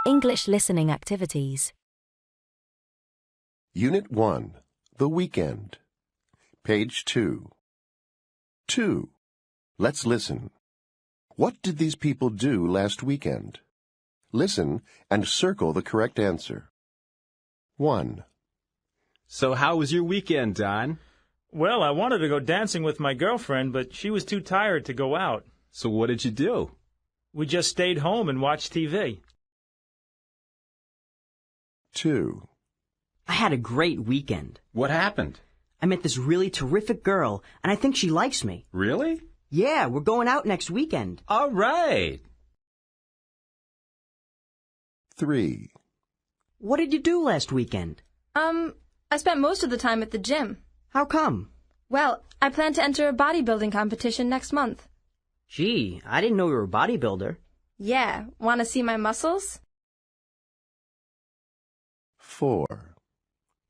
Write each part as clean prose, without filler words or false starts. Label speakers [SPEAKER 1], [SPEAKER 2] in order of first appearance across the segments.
[SPEAKER 1] English listening activities.
[SPEAKER 2] Unit 1, The Weekend. Page 2. 2. Let's listen. What did these people do last weekend? Listen and circle the correct answer. 1.
[SPEAKER 3] So how was your weekend, Don?
[SPEAKER 4] Well, I wanted to go dancing with my girlfriend, but she was too tired to go out.
[SPEAKER 3] So what did you do?
[SPEAKER 4] We just stayed home and watched TV.
[SPEAKER 2] 2.
[SPEAKER 5] I had a great weekend.
[SPEAKER 3] What happened?
[SPEAKER 5] I met this really terrific girl, and I think she likes me.
[SPEAKER 3] Really?
[SPEAKER 5] Yeah, we're going out next weekend.
[SPEAKER 3] All right.
[SPEAKER 2] 3.
[SPEAKER 5] What did you do last weekend?
[SPEAKER 6] I spent most of the time at the gym.
[SPEAKER 5] How come?
[SPEAKER 6] Well, I plan to enter a bodybuilding competition next month.
[SPEAKER 5] Gee, I didn't know you were a bodybuilder.
[SPEAKER 6] Yeah, want to see my muscles?
[SPEAKER 2] 4.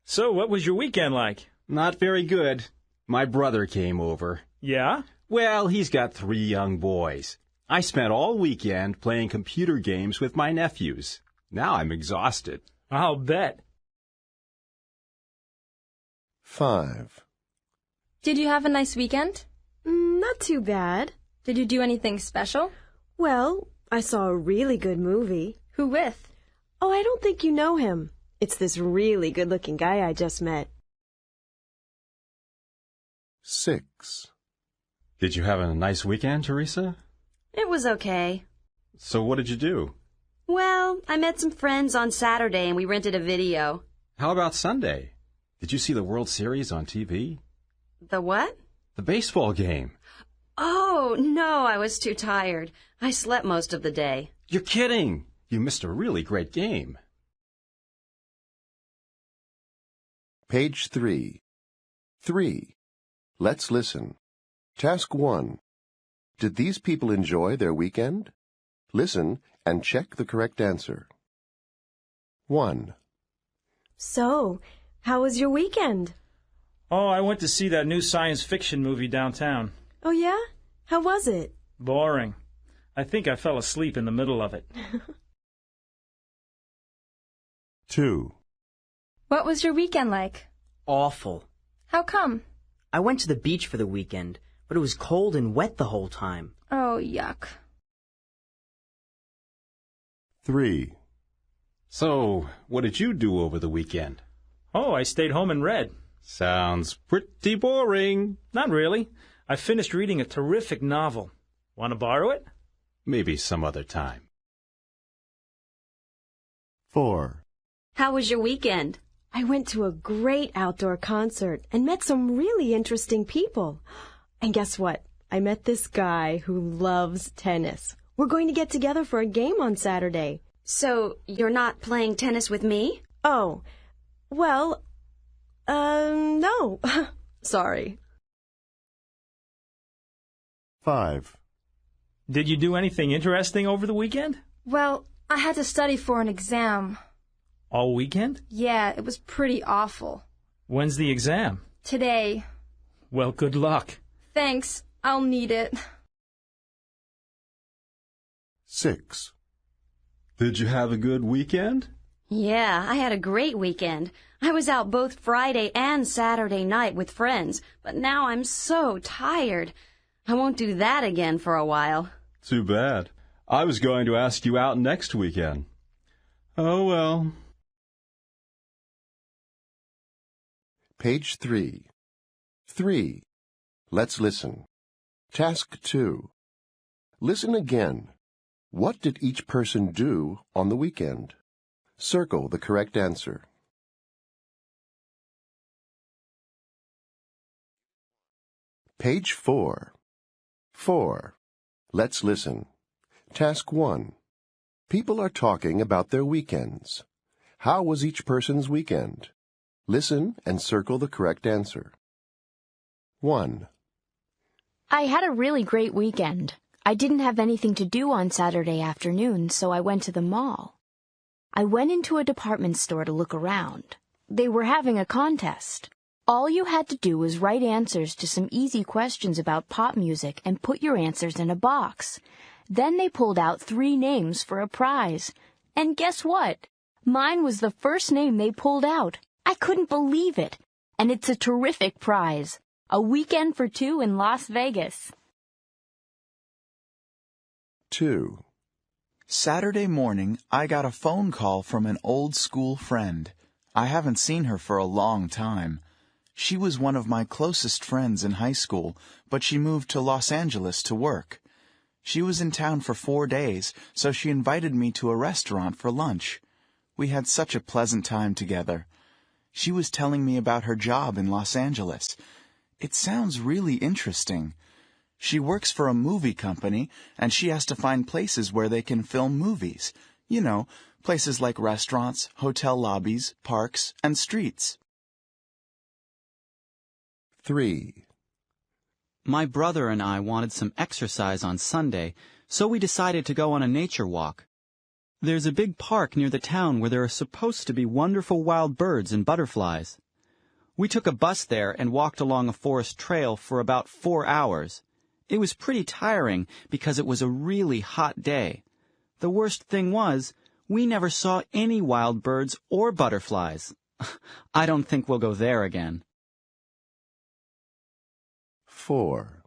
[SPEAKER 4] So, what was your weekend like?
[SPEAKER 3] Not very good. My brother came over.
[SPEAKER 4] Yeah?
[SPEAKER 3] Well, he's got 3 young boys. I spent all weekend playing computer games with my nephews. Now I'm exhausted.
[SPEAKER 4] I'll bet.
[SPEAKER 2] 5.
[SPEAKER 6] Did you have a nice weekend?
[SPEAKER 7] Not too bad.
[SPEAKER 6] Did you do anything special?
[SPEAKER 7] Well, I saw a really good movie.
[SPEAKER 6] Who with?
[SPEAKER 7] Oh, I don't think you know him. It's this really good-looking guy I just met.
[SPEAKER 2] 6.
[SPEAKER 3] Did you have a nice weekend, Teresa?
[SPEAKER 8] It was okay.
[SPEAKER 3] So what did you do?
[SPEAKER 8] Well, I met some friends on Saturday and we rented a video.
[SPEAKER 3] How about Sunday? Did you see the World Series on TV?
[SPEAKER 8] The what?
[SPEAKER 3] The baseball game.
[SPEAKER 8] Oh, no, I was too tired. I slept most of the day.
[SPEAKER 3] You're kidding! You missed a really great game.
[SPEAKER 2] Page 3. 3. Let's listen. Task 1. Did these people enjoy their weekend? Listen and check the correct answer. 1.
[SPEAKER 7] So, how was your weekend?
[SPEAKER 4] Oh, I went to see that new science fiction movie downtown.
[SPEAKER 7] Oh, yeah? How was it?
[SPEAKER 4] Boring. I think I fell asleep in the middle of it.
[SPEAKER 2] 2.
[SPEAKER 6] What was your weekend like?
[SPEAKER 5] Awful.
[SPEAKER 6] How come?
[SPEAKER 5] I went to the beach for the weekend, but it was cold and wet the whole time.
[SPEAKER 6] Oh, yuck.
[SPEAKER 2] 3.
[SPEAKER 3] So, what did you do over the weekend?
[SPEAKER 4] Oh, I stayed home and read.
[SPEAKER 3] Sounds pretty boring.
[SPEAKER 4] Not really. I finished reading a terrific novel. Want to borrow it?
[SPEAKER 3] Maybe some other time.
[SPEAKER 2] 4.
[SPEAKER 8] How was your weekend?
[SPEAKER 7] I went to a great outdoor concert and met some really interesting people. And guess what? I met this guy who loves tennis. We're going to get together for a game on Saturday.
[SPEAKER 8] So, you're not playing tennis with me?
[SPEAKER 7] Oh, well, no. Sorry.
[SPEAKER 2] 5.
[SPEAKER 4] Did you do anything interesting over the weekend?
[SPEAKER 6] Well, I had to study for an exam.
[SPEAKER 4] All weekend?
[SPEAKER 6] Yeah, it was pretty awful.
[SPEAKER 4] When's the exam?
[SPEAKER 6] Today.
[SPEAKER 4] Well, good luck.
[SPEAKER 6] Thanks. I'll need it.
[SPEAKER 2] 6.
[SPEAKER 3] Did you have a good weekend?
[SPEAKER 8] Yeah, I had a great weekend. I was out both Friday and Saturday night with friends, but now I'm so tired. I won't do that again for a while.
[SPEAKER 3] Too bad. I was going to ask you out next weekend. Oh, well.
[SPEAKER 2] Page 3. 3. Let's listen. Task 2. Listen again. What did each person do on the weekend? Circle the correct answer. Page 4. 4. Let's listen. Task 1. People are talking about their weekends. How was each person's weekend? Listen and circle the correct answer. 1.
[SPEAKER 1] I had a really great weekend. I didn't have anything to do on Saturday afternoon, so I went to the mall. I went into a department store to look around. They were having a contest. All you had to do was write answers to some easy questions about pop music and put your answers in a box. Then they pulled out 3 names for a prize. And guess what? Mine was the first name they pulled out. I couldn't believe it. And it's a terrific prize. A weekend for two in Las Vegas.
[SPEAKER 2] 2.
[SPEAKER 9] Saturday morning, I got a phone call from an old school friend. I haven't seen her for a long time. She was one of my closest friends in high school, but she moved to Los Angeles to work. She was in town for 4 days, so she invited me to a restaurant for lunch. We had such a pleasant time together. She was telling me about her job in Los Angeles. It sounds really interesting. She works for a movie company, and she has to find places where they can film movies. You know, places like restaurants, hotel lobbies, parks, and streets.
[SPEAKER 2] 3.
[SPEAKER 10] My brother and I wanted some exercise on Sunday, so we decided to go on a nature walk. There's a big park near the town where there are supposed to be wonderful wild birds and butterflies. We took a bus there and walked along a forest trail for about 4 hours. It was pretty tiring because it was a really hot day. The worst thing was, we never saw any wild birds or butterflies. I don't think we'll go there again.
[SPEAKER 2] 4.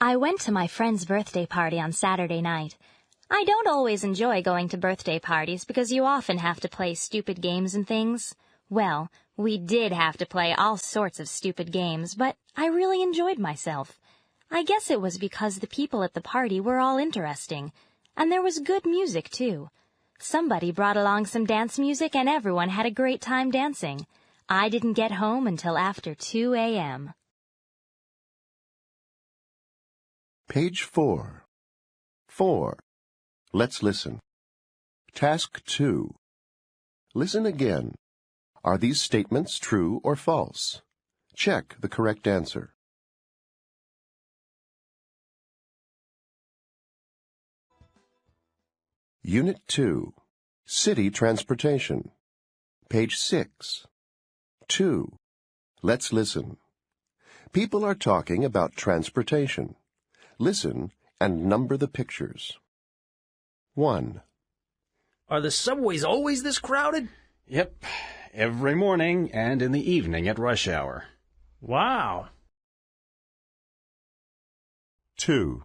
[SPEAKER 11] I went to my friend's birthday party on Saturday night. I don't always enjoy going to birthday parties because you often have to play stupid games and things. Well, we did have to play all sorts of stupid games, but I really enjoyed myself. I guess it was because the people at the party were all interesting, and there was good music, too. Somebody brought along some dance music, and everyone had a great time dancing. I didn't get home until after 2 a.m.
[SPEAKER 2] Page 4. 4. Let's listen. Task 2. Listen again. Are these statements true or false? Check the correct answer. Unit 2. City Transportation. Page 6. 2. Let's listen. People are talking about transportation. Listen and number the pictures. 1.
[SPEAKER 4] Are the subways always this crowded?
[SPEAKER 3] Yep, every morning and in the evening at rush hour.
[SPEAKER 4] Wow.
[SPEAKER 2] 2.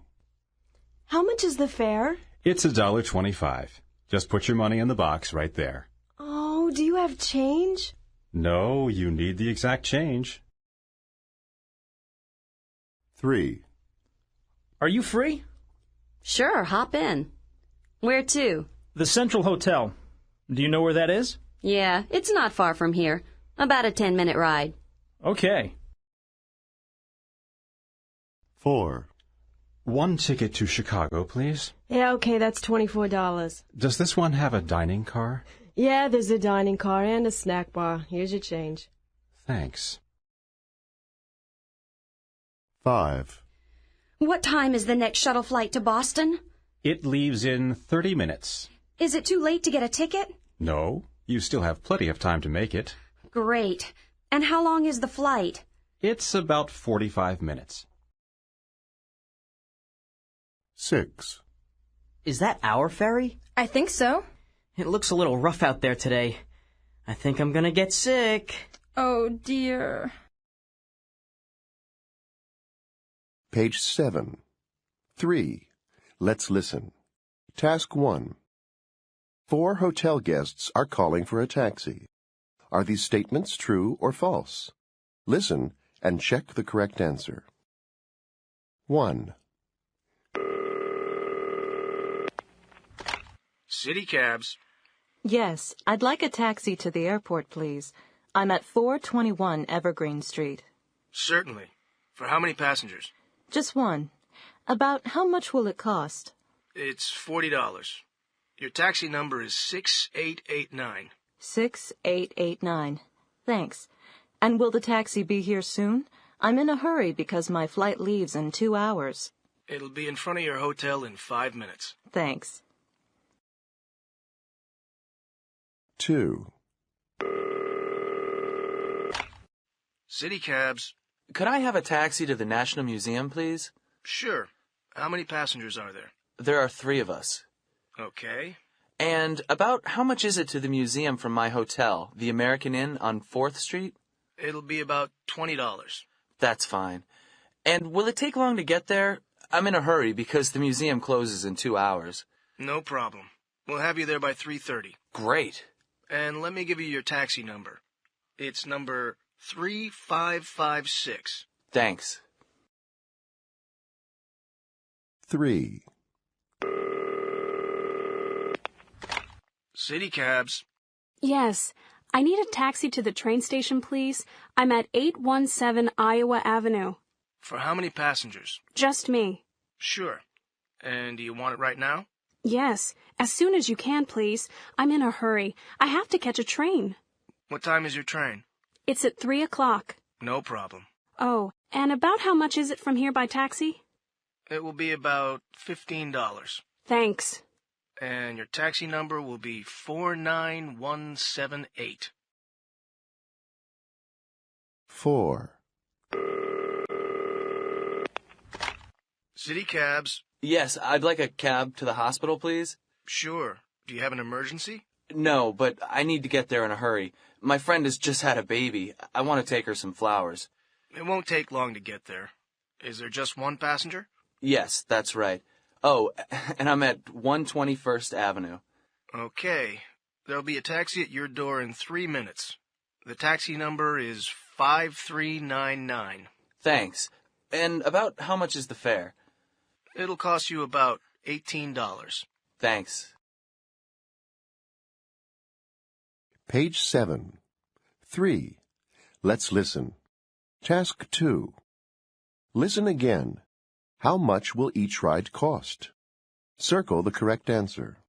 [SPEAKER 7] How much is the fare?
[SPEAKER 3] It's $1.25. Just put your money in the box right there.
[SPEAKER 7] Oh, do you have change?
[SPEAKER 3] No, you need the exact change.
[SPEAKER 2] 3.
[SPEAKER 4] Are you free?
[SPEAKER 8] Sure, hop in. Where to?
[SPEAKER 4] The Central Hotel. Do you know where that is?
[SPEAKER 8] Yeah, it's not far from here. About a 10-minute ride.
[SPEAKER 4] Okay.
[SPEAKER 2] 4.
[SPEAKER 3] 1 ticket to Chicago, please.
[SPEAKER 7] Yeah, okay, that's $24.
[SPEAKER 3] Does this one have a dining car?
[SPEAKER 7] Yeah, there's a dining car and a snack bar. Here's your change.
[SPEAKER 3] Thanks.
[SPEAKER 2] 5.
[SPEAKER 8] What time is the next shuttle flight to Boston?
[SPEAKER 3] It leaves in 30 minutes.
[SPEAKER 8] Is it too late to get a ticket?
[SPEAKER 3] No, you still have plenty of time to make it.
[SPEAKER 8] Great. And how long is the flight?
[SPEAKER 3] It's about 45 minutes.
[SPEAKER 2] 6.
[SPEAKER 5] Is that our ferry?
[SPEAKER 6] I think so.
[SPEAKER 5] It looks a little rough out there today. I think I'm gonna get sick.
[SPEAKER 6] Oh, dear.
[SPEAKER 2] Page 7. 3. Let's listen. Task 1. 4 hotel guests are calling for a taxi. Are these statements true or false? Listen and check the correct answer. 1.
[SPEAKER 12] City cabs.
[SPEAKER 13] Yes, I'd like a taxi to the airport, please. I'm at 421 Evergreen Street.
[SPEAKER 12] Certainly. For how many passengers?
[SPEAKER 13] Just one. About how much will it cost?
[SPEAKER 12] It's $40. Your taxi number is 6889.
[SPEAKER 13] 6889. Thanks. And will the taxi be here soon? I'm in a hurry because my flight leaves in 2 hours.
[SPEAKER 12] It'll be in front of your hotel in 5 minutes.
[SPEAKER 13] Thanks.
[SPEAKER 2] 2.
[SPEAKER 12] City cabs.
[SPEAKER 14] Could I have a taxi to the National Museum, please?
[SPEAKER 12] Sure. How many passengers are there?
[SPEAKER 14] There are 3 of us.
[SPEAKER 12] Okay.
[SPEAKER 14] And about how much is it to the museum from my hotel, the American Inn on 4th Street?
[SPEAKER 12] It'll be about $20.
[SPEAKER 14] That's fine. And will it take long to get there? I'm in a hurry because the museum closes in 2 hours.
[SPEAKER 12] No problem. We'll have you there by 3:30.
[SPEAKER 14] Great.
[SPEAKER 12] And let me give you your taxi number. It's number 3556.
[SPEAKER 14] Thanks.
[SPEAKER 2] 3.
[SPEAKER 12] City cabs.
[SPEAKER 15] Yes. I need a taxi to the train station, please. I'm at 817 Iowa Avenue.
[SPEAKER 12] For how many passengers?
[SPEAKER 15] Just me.
[SPEAKER 12] Sure. And do you want it right now?
[SPEAKER 15] Yes. As soon as you can, please. I'm in a hurry. I have to catch a train.
[SPEAKER 12] What time is your train?
[SPEAKER 15] It's at 3 o'clock.
[SPEAKER 12] No problem.
[SPEAKER 15] Oh, and about how much is it from here by taxi?
[SPEAKER 12] It will be about $15.
[SPEAKER 15] Thanks.
[SPEAKER 12] And your taxi number will be 49178.
[SPEAKER 2] 4.
[SPEAKER 12] City cabs.
[SPEAKER 14] Yes, I'd like a cab to the hospital, please.
[SPEAKER 12] Sure. Do you have an emergency?
[SPEAKER 14] No, but I need to get there in a hurry. My friend has just had a baby. I want to take her some flowers.
[SPEAKER 12] It won't take long to get there. Is there just one passenger?
[SPEAKER 14] Yes, that's right. Oh, and I'm at 121st Avenue.
[SPEAKER 12] Okay. There'll be a taxi at your door in 3 minutes. The taxi number is 5399.
[SPEAKER 14] Thanks. And about how much is the fare?
[SPEAKER 12] It'll cost you about $18.
[SPEAKER 14] Thanks.
[SPEAKER 2] Page 7. 3. Let's listen. Task 2. Listen again. How much will each ride cost? Circle the correct answer.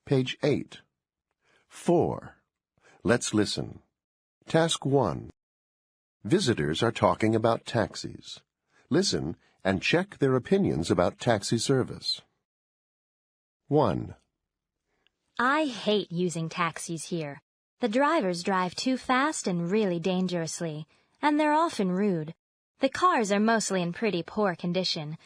[SPEAKER 2] Page 8. 4. Let's listen. Task 1. Visitors are talking about taxis. Listen and check their opinions about taxi service. 1.
[SPEAKER 11] I hate using taxis here. The drivers drive too fast and really dangerously, and they're often rude. The cars are mostly in pretty poor condition,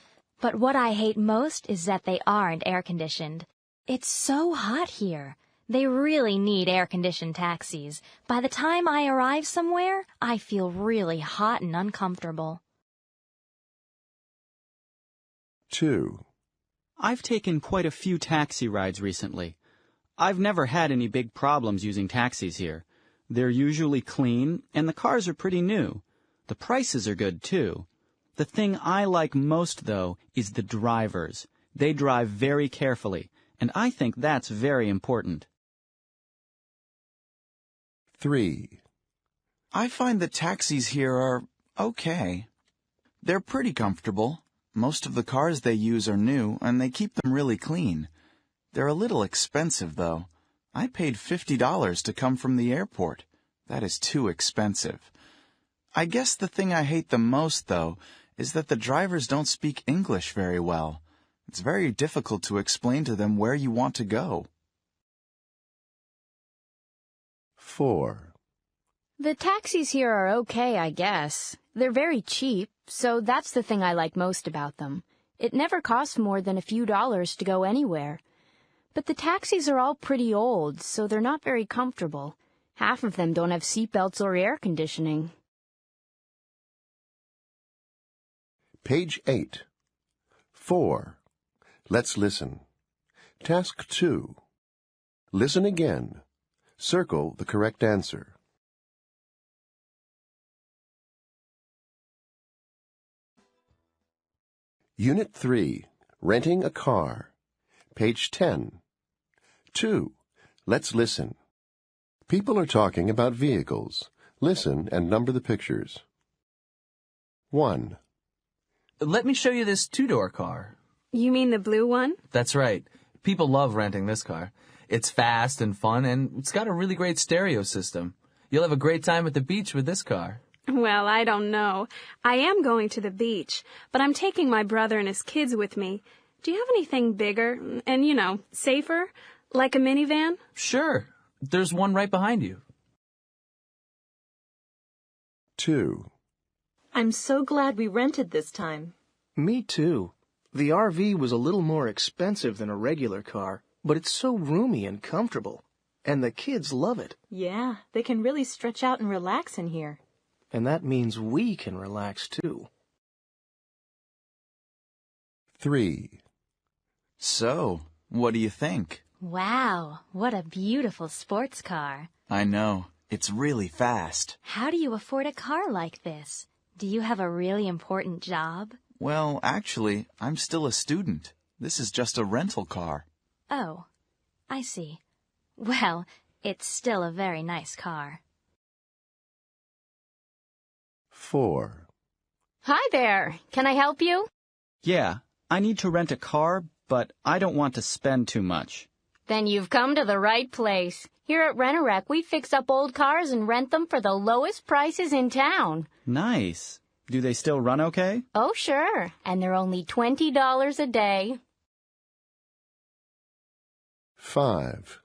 [SPEAKER 11] but what I hate most is that they aren't air-conditioned. It's so hot here. They really need air-conditioned taxis. By the time I arrive somewhere, I feel really hot and uncomfortable.
[SPEAKER 2] 2.
[SPEAKER 10] I've taken quite a few taxi rides recently. I've never had any big problems using taxis here. They're usually clean, and the cars are pretty new. The prices are good, too. The thing I like most, though, is the drivers. They drive very carefully, and I think that's very important.
[SPEAKER 2] 3.
[SPEAKER 9] I find the taxis here are okay. They're pretty comfortable. Most of the cars they use are new, and they keep them really clean. They're a little expensive, though. I paid $50 to come from the airport. That is too expensive. I guess the thing I hate the most, though, is that the drivers don't speak English very well. It's very difficult to explain to them where you want to go.
[SPEAKER 2] 4.
[SPEAKER 1] The taxis here are okay, I guess. They're very cheap, so that's the thing I like most about them. It never costs more than a few dollars to go anywhere. But the taxis are all pretty old, so they're not very comfortable. Half of them don't have seatbelts or air conditioning.
[SPEAKER 2] Page 8. 4. Let's listen. Task 2. Listen again. Circle the correct answer. Unit 3. Renting a car. Page 10. 2. Let's listen. People are talking about vehicles. Listen and number the pictures. 1.
[SPEAKER 14] Let me show you this two-door car.
[SPEAKER 15] You mean the blue one?
[SPEAKER 14] That's right. People love renting this car. It's fast and fun, and it's got a really great stereo system. You'll have a great time at the beach with this car.
[SPEAKER 15] Well, I don't know. I am going to the beach, but I'm taking my brother and his kids with me. Do you have anything bigger and, safer, like a minivan?
[SPEAKER 14] Sure. There's one right behind you.
[SPEAKER 2] 2.
[SPEAKER 13] I'm so glad we rented this time.
[SPEAKER 16] Me too.
[SPEAKER 12] The RV was a little more expensive than a regular car, but it's so roomy and comfortable. And the kids love it.
[SPEAKER 13] Yeah, they can really stretch out and relax in here.
[SPEAKER 12] And that means we can relax too.
[SPEAKER 2] 3.
[SPEAKER 9] So, what do you think?
[SPEAKER 11] Wow, what a beautiful sports car.
[SPEAKER 9] I know. It's really fast.
[SPEAKER 11] How do you afford a car like this? Do you have a really important job?
[SPEAKER 9] Well, actually, I'm still a student. This is just a rental car.
[SPEAKER 11] Oh, I see. Well, it's still a very nice car.
[SPEAKER 2] 4.
[SPEAKER 1] Hi there. Can I help you?
[SPEAKER 10] Yeah, I need to rent a car, but I don't want to spend too much.
[SPEAKER 1] Then you've come to the right place. Here at Rent-A-Wreck, we fix up old cars and rent them for the lowest prices in town.
[SPEAKER 10] Nice. Do they still run okay?
[SPEAKER 1] Oh, sure. And they're only $20 a day.
[SPEAKER 2] 5.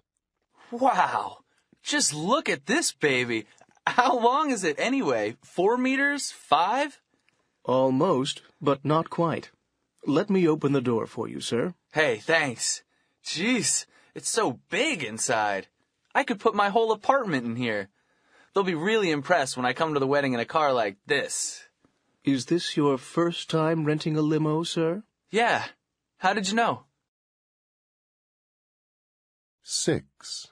[SPEAKER 14] Wow! Just look at this baby. How long is it anyway? 4 meters? 5?
[SPEAKER 12] Almost, but not quite. Let me open the door for you, sir.
[SPEAKER 14] Hey, thanks. Jeez, it's so big inside. I could put my whole apartment in here. They'll be really impressed when I come to the wedding in a car like this.
[SPEAKER 12] Is this your first time renting a limo, sir?
[SPEAKER 14] Yeah. How did you know?
[SPEAKER 2] 6.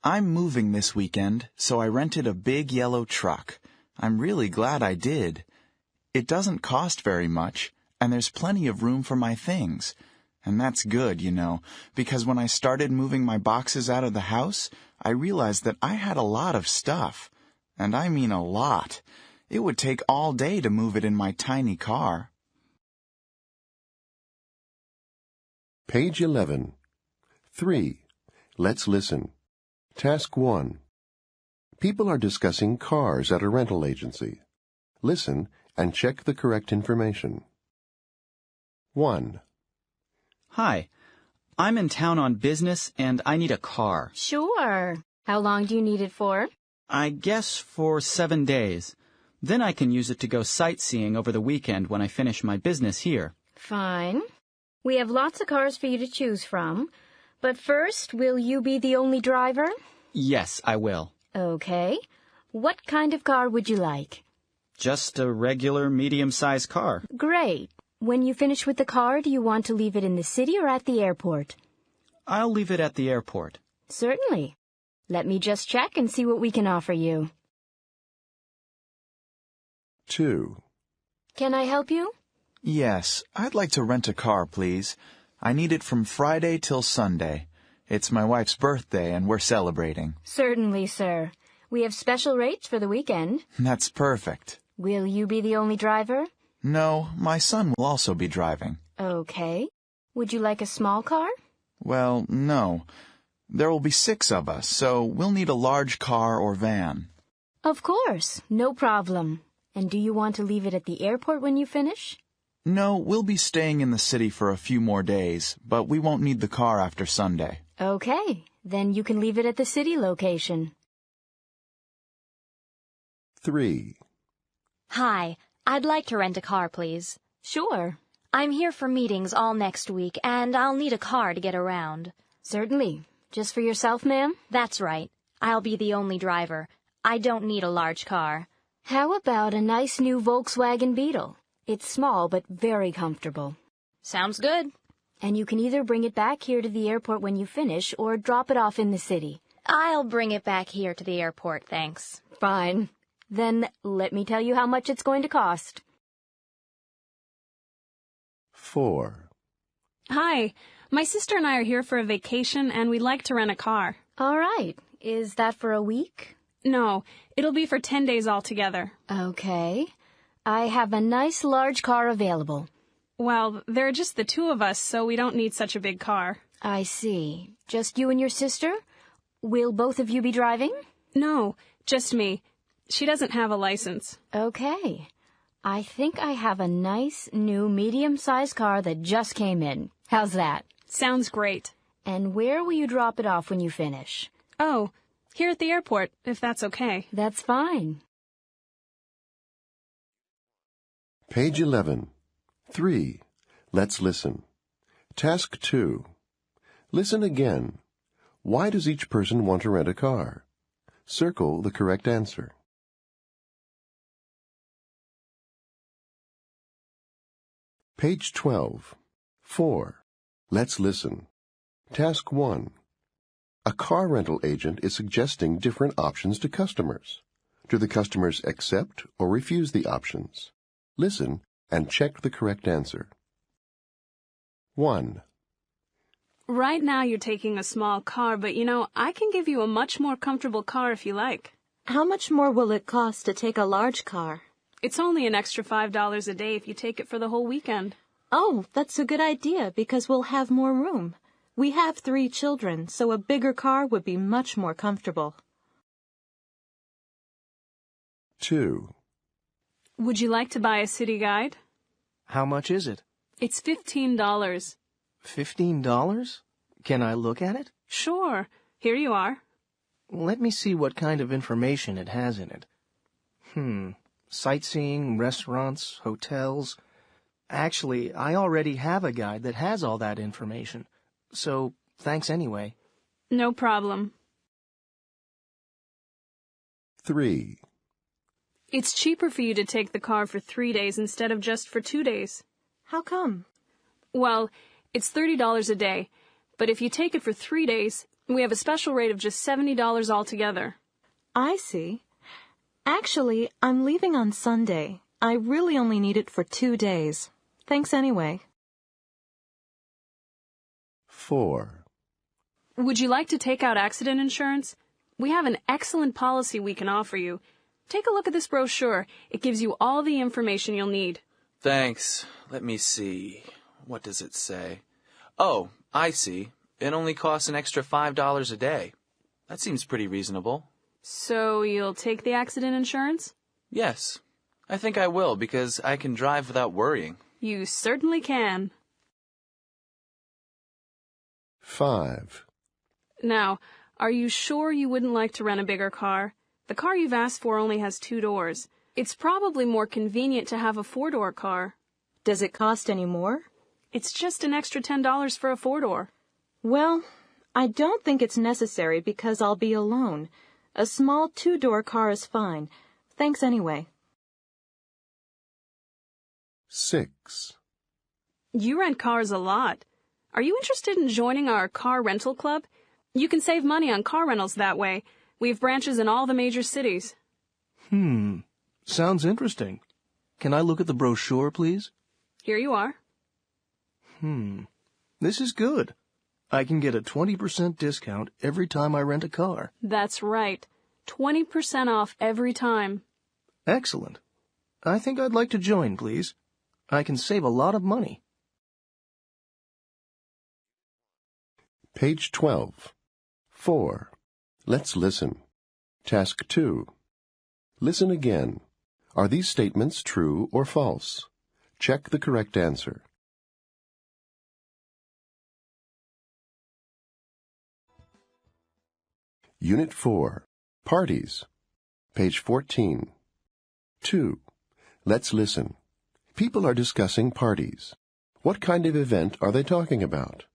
[SPEAKER 9] I'm moving this weekend, so I rented a big yellow truck. I'm really glad I did. It doesn't cost very much, and there's plenty of room for my things. And that's good, you know, because when I started moving my boxes out of the house, I realized that I had a lot of stuff. And I mean a lot. It would take all day to move it in my tiny car.
[SPEAKER 2] Page 11. 3. Let's listen. Task 1. People are discussing cars at a rental agency. Listen and check the correct information. 1.
[SPEAKER 10] Hi, I'm in town on business and I need a car.
[SPEAKER 1] Sure. How long do you need it for?
[SPEAKER 10] I guess for 7 days. Then I can use it to go sightseeing over the weekend when I finish my business here.
[SPEAKER 1] Fine. We have lots of cars for you to choose from. But first, will you be the only driver?
[SPEAKER 10] Yes, I will.
[SPEAKER 1] Okay. What kind of car would you like?
[SPEAKER 10] Just a regular medium-sized car.
[SPEAKER 1] Great. When you finish with the car, do you want to leave it in the city or at the airport?
[SPEAKER 10] I'll leave it at the airport.
[SPEAKER 1] Certainly. Let me just check and see what we can offer you.
[SPEAKER 2] 2.
[SPEAKER 1] Can I help you?
[SPEAKER 9] Yes, I'd like to rent a car, please. I need it from Friday till Sunday. It's my wife's birthday and we're celebrating.
[SPEAKER 1] Certainly, sir. We have special rates for the weekend.
[SPEAKER 9] That's perfect.
[SPEAKER 1] Will you be the only driver?
[SPEAKER 9] No, my son will also be driving.
[SPEAKER 1] Okay. Would you like a small car?
[SPEAKER 9] Well, no. There will be 6 of us, so we'll need a large car or van.
[SPEAKER 1] Of course. No problem. And do you want to leave it at the airport when you finish?
[SPEAKER 9] No, we'll be staying in the city for a few more days, but we won't need the car after Sunday.
[SPEAKER 1] Okay. Then you can leave it at the city location.
[SPEAKER 2] 3.
[SPEAKER 11] Hi, I'd like to rent a car, please.
[SPEAKER 1] Sure.
[SPEAKER 11] I'm here for meetings all next week, and I'll need a car to get around.
[SPEAKER 1] Certainly. Just for yourself, ma'am?
[SPEAKER 11] That's right. I'll be the only driver. I don't need a large car.
[SPEAKER 1] How about a nice new Volkswagen Beetle? It's small but very comfortable.
[SPEAKER 11] Sounds good.
[SPEAKER 1] And you can either bring it back here to the airport when you finish or drop it off in the city.
[SPEAKER 11] I'll bring it back here to the airport, thanks.
[SPEAKER 1] Fine. Then let me tell you how much it's going to cost.
[SPEAKER 2] 4.
[SPEAKER 15] Hi. My sister and I are here for a vacation, and we'd like to rent a car.
[SPEAKER 1] All right. Is that for a week?
[SPEAKER 15] No, it'll be for 10 days altogether.
[SPEAKER 1] Okay. I have a nice large car available.
[SPEAKER 15] Well, there are just the 2 of us, so we don't need such a big car.
[SPEAKER 1] I see. Just you and your sister? Will both of you be driving?
[SPEAKER 15] No, just me. She doesn't have a license.
[SPEAKER 1] Okay. I think I have a nice new medium-sized car that just came in. How's that?
[SPEAKER 15] Sounds great.
[SPEAKER 1] And where will you drop it off when you finish?
[SPEAKER 15] Oh, here at the airport, if that's okay.
[SPEAKER 1] That's fine.
[SPEAKER 2] Page 11. 3. Let's listen. Task 2. Listen again. Why does each person want to rent a car? Circle the correct answer. Page 12. 4. Let's listen. Task 1. A car rental agent is suggesting different options to customers. Do the customers accept or refuse the options? Listen and check the correct answer. 1.
[SPEAKER 15] Right now you're taking a small car, but I can give you a much more comfortable car if you like.
[SPEAKER 13] How much more will it cost to take a large car?
[SPEAKER 15] It's only an extra $5 a day if you take it for the whole weekend.
[SPEAKER 13] Oh, that's a good idea because we'll have more room. We have 3 children, so a bigger car would be much more comfortable.
[SPEAKER 2] 2.
[SPEAKER 15] Would you like to buy a city guide?
[SPEAKER 12] How much is it?
[SPEAKER 15] It's $15.
[SPEAKER 12] $15? Can I look at it?
[SPEAKER 15] Sure. Here you are.
[SPEAKER 12] Let me see what kind of information it has in it. Sightseeing, restaurants, hotels. Actually, I already have a guide that has all that information. So, thanks anyway.
[SPEAKER 15] No problem.
[SPEAKER 2] 3.
[SPEAKER 15] It's cheaper for you to take the car for 3 days instead of just for 2 days.
[SPEAKER 13] How come?
[SPEAKER 15] Well, it's $30 a day, but if you take it for 3 days, we have a special rate of just $70 altogether.
[SPEAKER 13] I see. Actually, I'm leaving on Sunday. I really only need it for 2 days. Thanks anyway.
[SPEAKER 2] 4.
[SPEAKER 15] Would you like to take out accident insurance? We have an excellent policy we can offer you. Take a look at this brochure. It gives you all the information you'll need.
[SPEAKER 14] Thanks. Let me see. What does it say? Oh, I see. It only costs an extra $5 a day. That seems pretty reasonable.
[SPEAKER 15] So you'll take the accident insurance?
[SPEAKER 14] Yes. I think I will because I can drive without worrying.
[SPEAKER 15] You certainly can.
[SPEAKER 2] 5.
[SPEAKER 15] Now, are you sure you wouldn't like to rent a bigger car? The car you've asked for only has 2 doors. It's probably more convenient to have a 4-door car.
[SPEAKER 13] Does it cost any more?
[SPEAKER 15] It's just an extra $10 for a 4-door.
[SPEAKER 13] Well, I don't think it's necessary because I'll be alone. A small 2-door car is fine. Thanks anyway.
[SPEAKER 2] 6.
[SPEAKER 15] You rent cars a lot. Are you interested in joining our car rental club? You can save money on car rentals that way. We have branches in all the major cities.
[SPEAKER 12] Sounds interesting. Can I look at the brochure, please?
[SPEAKER 15] Here you are.
[SPEAKER 12] This is good. I can get a 20% discount every time I rent a car.
[SPEAKER 15] That's right. 20% off every time.
[SPEAKER 12] Excellent. I think I'd like to join, please. I can save a lot of money.
[SPEAKER 2] Page 12. 4. Let's listen. Task 2. Listen again. Are these statements true or false? Check the correct answer. Unit 4. Parties. Page 14. 2. Let's listen. People are discussing parties. What kind of event are they talking about?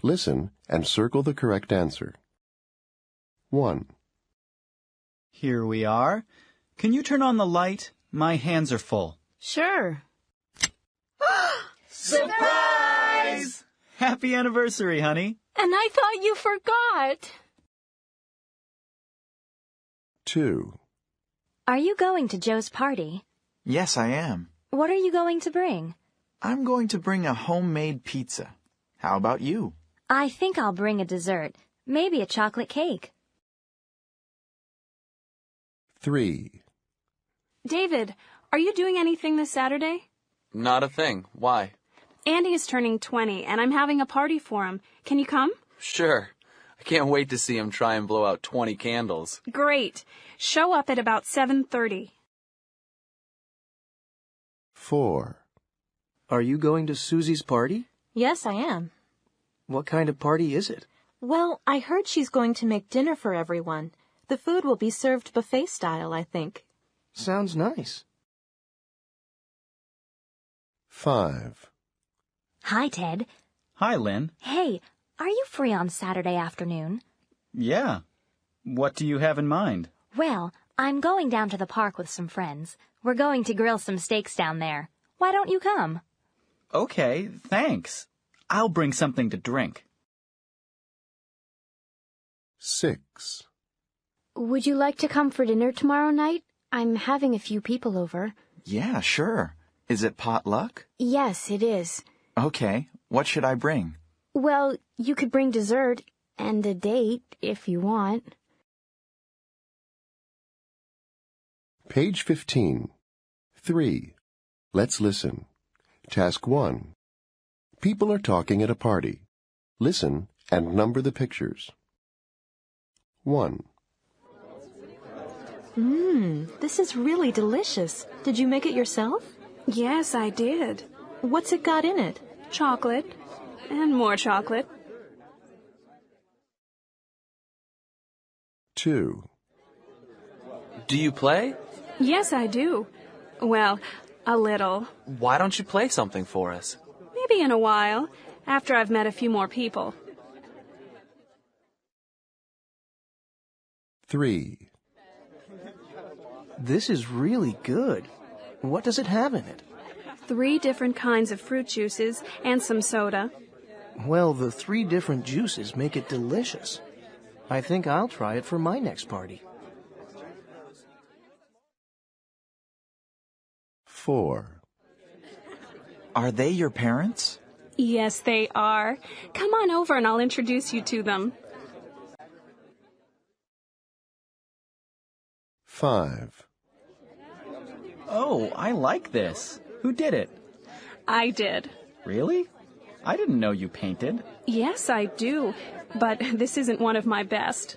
[SPEAKER 2] Listen and circle the correct answer. 1.
[SPEAKER 10] Here we are. Can you turn on the light? My hands are full.
[SPEAKER 1] Sure.
[SPEAKER 10] Surprise! Happy anniversary, honey.
[SPEAKER 1] And I thought you forgot.
[SPEAKER 2] 2.
[SPEAKER 11] Are you going to Joe's party?
[SPEAKER 9] Yes, I am.
[SPEAKER 11] What are you going to bring?
[SPEAKER 9] I'm going to bring a homemade pizza. How about you?
[SPEAKER 11] I think I'll bring a dessert. Maybe a chocolate cake.
[SPEAKER 2] 3.
[SPEAKER 15] David, are you doing anything this Saturday?
[SPEAKER 14] Not a thing. Why?
[SPEAKER 15] Andy is turning 20, and I'm having a party for him. Can you come?
[SPEAKER 14] Sure. I can't wait to see him try and blow out 20 candles.
[SPEAKER 15] Great. Show up at about 7:30.
[SPEAKER 2] 4.
[SPEAKER 12] Are you going to Susie's party?
[SPEAKER 13] Yes, I am.
[SPEAKER 12] What kind of party is it?
[SPEAKER 13] Well, I heard she's going to make dinner for everyone. The food will be served buffet style, I think.
[SPEAKER 12] Sounds nice.
[SPEAKER 2] 5.
[SPEAKER 11] Hi, Ted.
[SPEAKER 10] Hi, Lynn.
[SPEAKER 11] Hey, are you free on Saturday afternoon?
[SPEAKER 10] Yeah. What do you have in mind?
[SPEAKER 11] Well, I'm going down to the park with some friends. We're going to grill some steaks down there. Why don't you come?
[SPEAKER 10] Okay, thanks. I'll bring something to drink.
[SPEAKER 2] 6.
[SPEAKER 1] Would you like to come for dinner tomorrow night? I'm having a few people over.
[SPEAKER 9] Yeah, sure. Is it potluck?
[SPEAKER 1] Yes, it is.
[SPEAKER 9] Okay, what should I bring?
[SPEAKER 1] Well, you could bring dessert and a date if you want.
[SPEAKER 2] Page 15. 3. Let's listen. Task 1. People are talking at a party. Listen and number the pictures. 1.
[SPEAKER 13] This is really delicious. Did you make it yourself?
[SPEAKER 15] Yes, I did.
[SPEAKER 13] What's it got in it?
[SPEAKER 15] Chocolate. And more chocolate.
[SPEAKER 2] 2.
[SPEAKER 14] Do you play?
[SPEAKER 15] Yes, I do. Well, a little.
[SPEAKER 14] Why don't you play something for us?
[SPEAKER 15] Maybe in a while, after I've met a few more people.
[SPEAKER 2] 3.
[SPEAKER 12] This is really good. What does it have in it?
[SPEAKER 15] 3 different kinds of fruit juices and some soda.
[SPEAKER 12] Well, the 3 different juices make it delicious. I think I'll try it for my next party.
[SPEAKER 2] 4.
[SPEAKER 9] Are they your parents?
[SPEAKER 15] Yes, they are. Come on over and I'll introduce you to them.
[SPEAKER 2] 5.
[SPEAKER 10] Oh, I like this. Who did it?
[SPEAKER 15] I did.
[SPEAKER 10] Really? I didn't know you painted.
[SPEAKER 15] Yes, I do. But this isn't one of my best.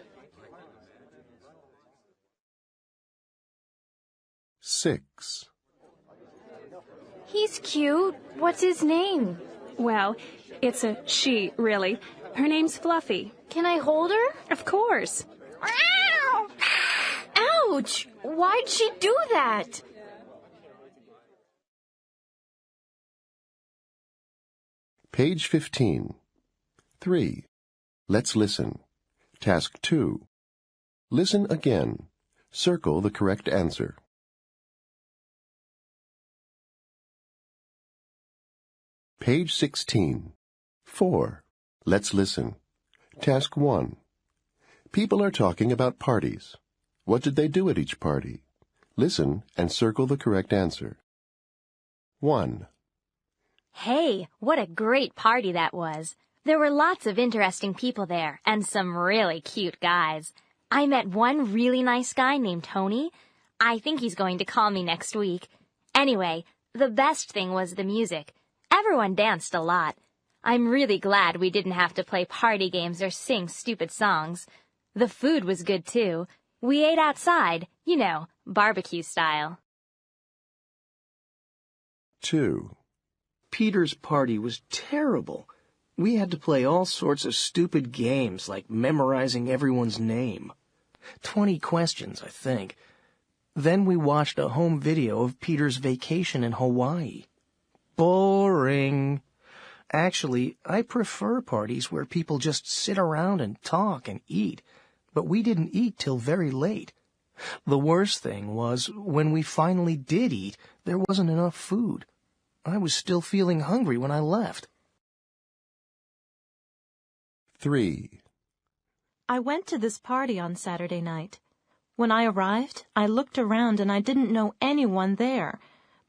[SPEAKER 2] 6.
[SPEAKER 1] He's cute. What's his name?
[SPEAKER 15] Well, it's a she, really. Her name's Fluffy.
[SPEAKER 1] Can I hold her?
[SPEAKER 15] Of course.
[SPEAKER 1] Ouch! Why'd she do that?
[SPEAKER 2] Page 15. 3. Let's listen. Task 2. Listen again. Circle the correct answer. Page 16. 4. Let's listen. Task 1. People are talking about parties. What did they do at each party? Listen and circle the correct answer. 1.
[SPEAKER 11] Hey, what a great party that was. There were lots of interesting people there and some really cute guys. I met one really nice guy named Tony. I think he's going to call me next week. Anyway, the best thing was the music. Everyone danced a lot. I'm really glad we didn't have to play party games or sing stupid songs. The food was good too. We ate outside, you know, barbecue style.
[SPEAKER 2] 2.
[SPEAKER 12] Peter's party was terrible. We had to play all sorts of stupid games like memorizing everyone's name. 20 questions, I think. Then we watched a home video of Peter's vacation in Hawaii. Boring. Actually, I prefer parties where people just sit around and talk and eat, but we didn't eat till very late. The worst thing was, when we finally did eat, there wasn't enough food. I was still feeling hungry when I left.
[SPEAKER 2] 3.
[SPEAKER 13] I went to this party on Saturday night. When I arrived, I looked around and I didn't know anyone there.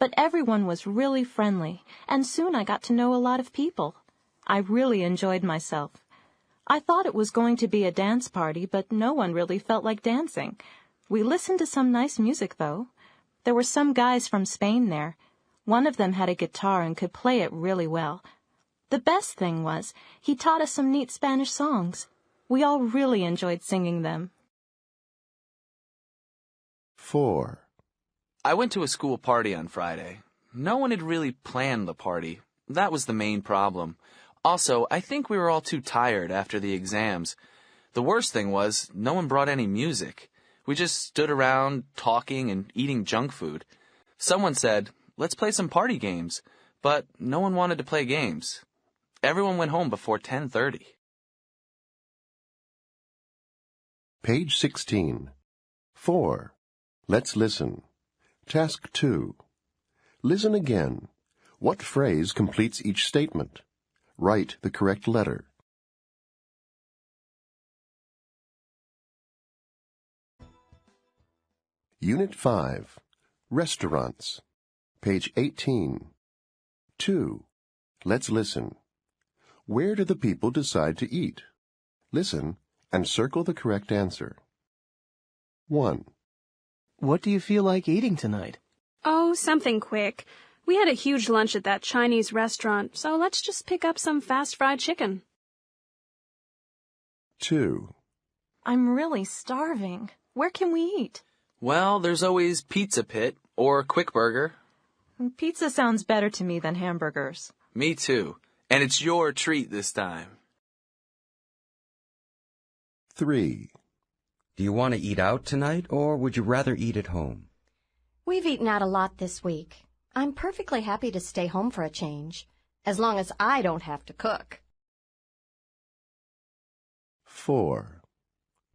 [SPEAKER 13] But everyone was really friendly, and soon I got to know a lot of people. I really enjoyed myself. I thought it was going to be a dance party, but no one really felt like dancing. We listened to some nice music, though. There were some guys from Spain there. One of them had a guitar and could play it really well. The best thing was, he taught us some neat Spanish songs. We all really enjoyed singing them.
[SPEAKER 2] 4.
[SPEAKER 14] I went to a school party on Friday. No one had really planned the party. That was the main problem. Also, I think we were all too tired after the exams. The worst thing was, no one brought any music. We just stood around talking and eating junk food. Someone said, "Let's play some party games," but no one wanted to play games. Everyone went home before 10:30.
[SPEAKER 2] Page 16. 4. Let's listen. Task 2. Listen again. What phrase completes each statement? Write the correct letter. Unit 5. Restaurants. Page 18. 2. Let's listen. Where do the people decide to eat? Listen and circle the correct answer. 1.
[SPEAKER 12] What do you feel like eating tonight?
[SPEAKER 15] Oh, something quick. We had a huge lunch at that Chinese restaurant, so let's just pick up some fast fried chicken.
[SPEAKER 2] 2.
[SPEAKER 13] I'm really starving. Where can we eat?
[SPEAKER 14] Well, there's always Pizza Pit or Quick Burger.
[SPEAKER 13] Pizza sounds better to me than hamburgers.
[SPEAKER 14] Me too. And it's your treat this time.
[SPEAKER 2] 3.
[SPEAKER 16] Do you want to eat out tonight, or would you rather eat at home?
[SPEAKER 17] We've eaten out a lot this week. I'm perfectly happy to stay home for a change, as long as I don't have to cook.
[SPEAKER 2] 4.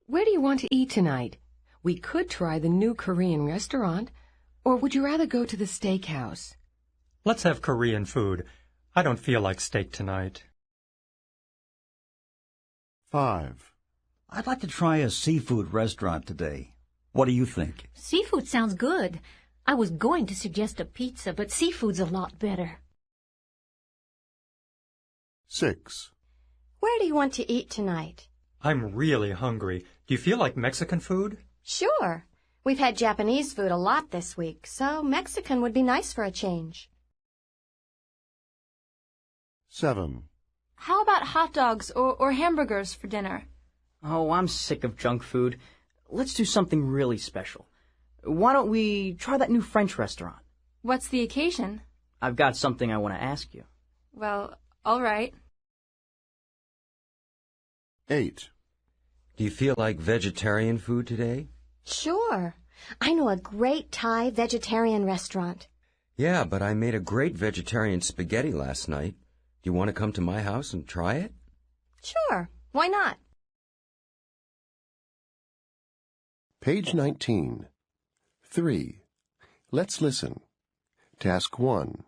[SPEAKER 18] Where do you want to eat tonight? We could try the new Korean restaurant, or would you rather go to the steakhouse?
[SPEAKER 4] Let's have Korean food. I don't feel like steak tonight.
[SPEAKER 2] 5.
[SPEAKER 19] I'd like to try a seafood restaurant today. What do you think?
[SPEAKER 20] Seafood sounds good. I was going to suggest a pizza, but seafood's a lot better.
[SPEAKER 2] 6.
[SPEAKER 17] Where do you want to eat tonight?
[SPEAKER 4] I'm really hungry. Do you feel like Mexican food?
[SPEAKER 17] Sure. We've had Japanese food a lot this week, so Mexican would be nice for a change.
[SPEAKER 2] 7.
[SPEAKER 6] How about hot dogs or hamburgers for dinner?
[SPEAKER 5] Oh, I'm sick of junk food. Let's do something really special. Why don't we try that new French restaurant?
[SPEAKER 6] What's the occasion?
[SPEAKER 5] I've got something I want to ask you.
[SPEAKER 6] Well, all right.
[SPEAKER 2] 8.
[SPEAKER 16] Do you feel like vegetarian food today?
[SPEAKER 17] Sure. I know a great Thai vegetarian restaurant.
[SPEAKER 16] Yeah, but I made a great vegetarian spaghetti last night. Do you want to come to my house and try it?
[SPEAKER 17] Sure. Why not?
[SPEAKER 2] Page 19. 3. Let's listen. Task 1.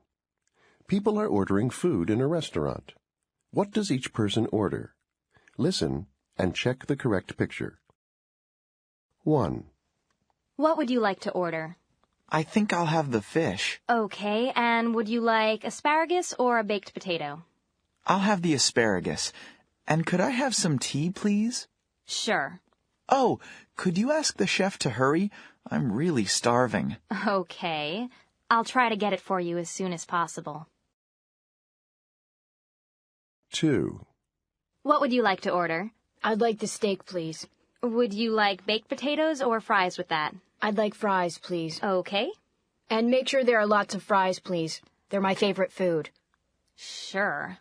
[SPEAKER 2] People are ordering food in a restaurant. What does each person order? Listen and check the correct picture. 1.
[SPEAKER 11] What would you like to order?
[SPEAKER 9] I think I'll have the fish.
[SPEAKER 11] Okay, and would you like asparagus or a baked potato?
[SPEAKER 9] I'll have the asparagus. And could I have some tea, please?
[SPEAKER 11] Sure.
[SPEAKER 9] Oh, could you ask the chef to hurry? I'm really starving.
[SPEAKER 11] Okay. I'll try to get it for you as soon as possible.
[SPEAKER 2] 2.
[SPEAKER 11] What would you like to order?
[SPEAKER 1] I'd like the steak, please.
[SPEAKER 11] Would you like baked potatoes or fries with that?
[SPEAKER 1] I'd like fries, please.
[SPEAKER 11] Okay.
[SPEAKER 1] And make sure there are lots of fries, please. They're my favorite food.
[SPEAKER 11] Sure.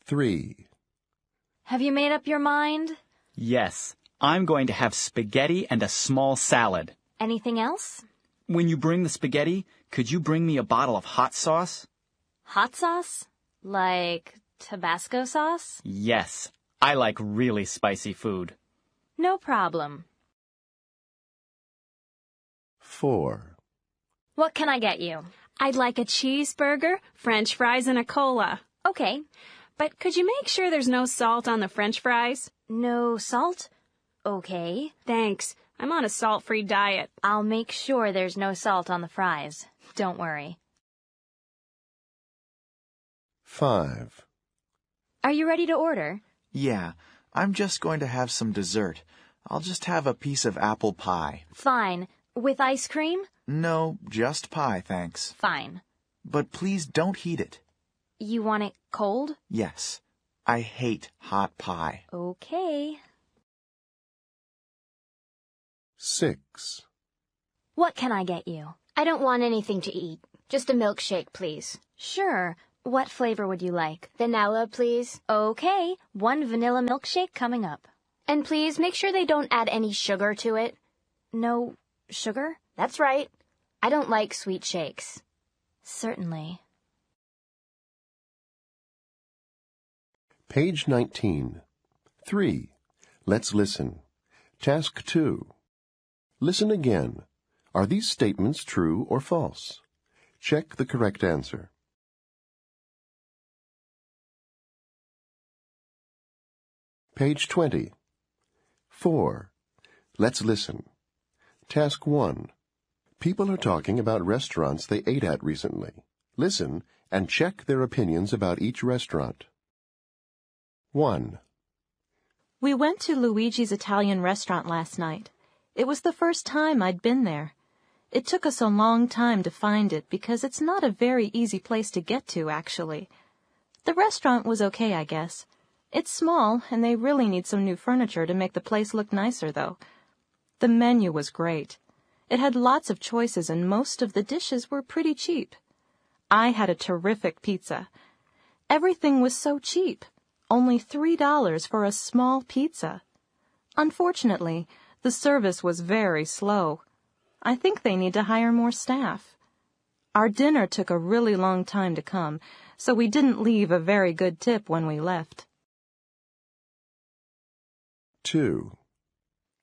[SPEAKER 2] 3.
[SPEAKER 11] Have you made up your mind?
[SPEAKER 10] Yes, I'm going to have spaghetti and a small salad.
[SPEAKER 11] Anything else?
[SPEAKER 10] When you bring the spaghetti, could you bring me a bottle of hot sauce?
[SPEAKER 11] Hot sauce? Like Tabasco sauce?
[SPEAKER 10] Yes, I like really spicy food.
[SPEAKER 11] No problem.
[SPEAKER 2] 4.
[SPEAKER 11] What can I get you?
[SPEAKER 15] I'd like a cheeseburger, French fries, and a cola.
[SPEAKER 11] Okay.
[SPEAKER 15] But could you make sure there's no salt on the French fries?
[SPEAKER 11] No salt? Okay.
[SPEAKER 15] Thanks. I'm on a salt-free diet.
[SPEAKER 11] I'll make sure there's no salt on the fries. Don't worry.
[SPEAKER 2] 5.
[SPEAKER 11] Are you ready to order?
[SPEAKER 9] Yeah, I'm just going to have some dessert. I'll just have a piece of apple pie.
[SPEAKER 11] Fine. With ice cream?
[SPEAKER 9] No, just pie, thanks.
[SPEAKER 11] Fine.
[SPEAKER 9] But please don't heat it.
[SPEAKER 11] You want it cold?
[SPEAKER 9] Yes. I hate hot pie.
[SPEAKER 11] Okay.
[SPEAKER 2] 6.
[SPEAKER 11] What can I get you?
[SPEAKER 1] I don't want anything to eat. Just a milkshake, please.
[SPEAKER 11] Sure. What flavor would you like?
[SPEAKER 1] Vanilla, please.
[SPEAKER 11] Okay. 1 vanilla milkshake coming up.
[SPEAKER 1] And please make sure they don't add any sugar to it.
[SPEAKER 11] No sugar?
[SPEAKER 1] That's right. I don't like sweet shakes.
[SPEAKER 11] Certainly.
[SPEAKER 2] Page 19. 3. Let's listen. Task 2. Listen again. Are these statements true or false? Check the correct answer. Page 20. 4. Let's listen. Task 1. People are talking about restaurants they ate at recently. Listen and check their opinions about each restaurant. 1.
[SPEAKER 13] We went to Luigi's Italian restaurant last night. It was the first time I'd been there. It took us a long time to find it because it's not a very easy place to get to, actually. The restaurant was okay, I guess. It's small, and they really need some new furniture to make the place look nicer, though. The menu was great. It had lots of choices, and most of the dishes were pretty cheap. I had a terrific pizza. Everything was so cheap. Only $3 for a small pizza. Unfortunately, the service was very slow. I think they need to hire more staff. Our dinner took a really long time to come, so we didn't leave a very good tip when we left.
[SPEAKER 2] 2.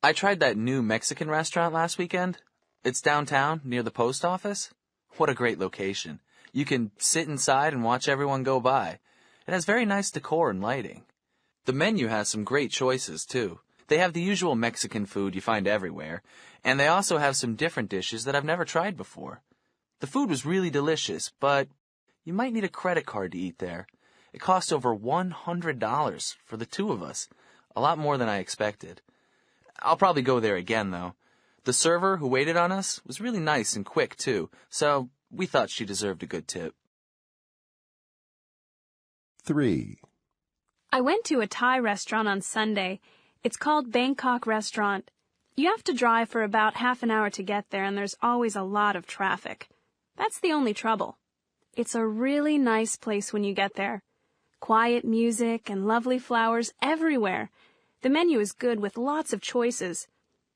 [SPEAKER 14] I tried that new Mexican restaurant last weekend. It's downtown, near the post office. What a great location. You can sit inside and watch everyone go by. It has very nice decor and lighting. The menu has some great choices, too. They have the usual Mexican food you find everywhere, and they also have some different dishes that I've never tried before. The food was really delicious, but you might need a credit card to eat there. It cost over $100 for the two of us, a lot more than I expected. I'll probably go there again, though. The server who waited on us was really nice and quick, too, so we thought she deserved a good tip.
[SPEAKER 2] 3.
[SPEAKER 15] I went to a Thai restaurant on Sunday. It's called Bangkok Restaurant. You have to drive for about half an hour to get there, and there's always a lot of traffic. That's the only trouble. It's a really nice place when you get there. Quiet music and lovely flowers everywhere. The menu is good with lots of choices.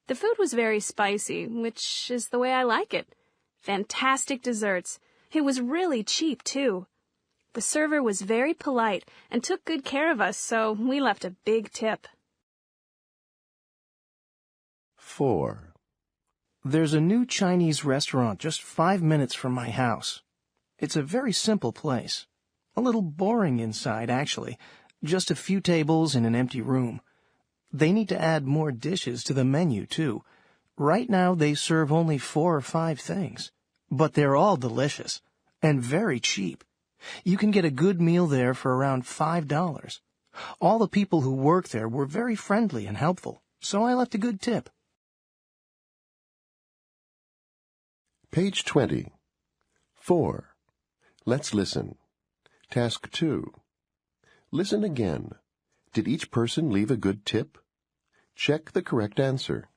[SPEAKER 15] The food was very spicy, which is the way I like it. Fantastic desserts. It was really cheap, too. The server was very polite and took good care of us, so we left a big tip.
[SPEAKER 2] 4.
[SPEAKER 12] There's a new Chinese restaurant just 5 minutes from my house. It's a very simple place. A little boring inside, actually. Just a few tables in an empty room. They need to add more dishes to the menu, too. Right now, they serve only 4 or 5 things. But they're all delicious and very cheap. You can get a good meal there for around $5. All the people who work there were very friendly and helpful, so I left a good tip.
[SPEAKER 2] Page 20. 4. Let's listen. Task 2. Listen again. Did each person leave a good tip? Check the correct answer.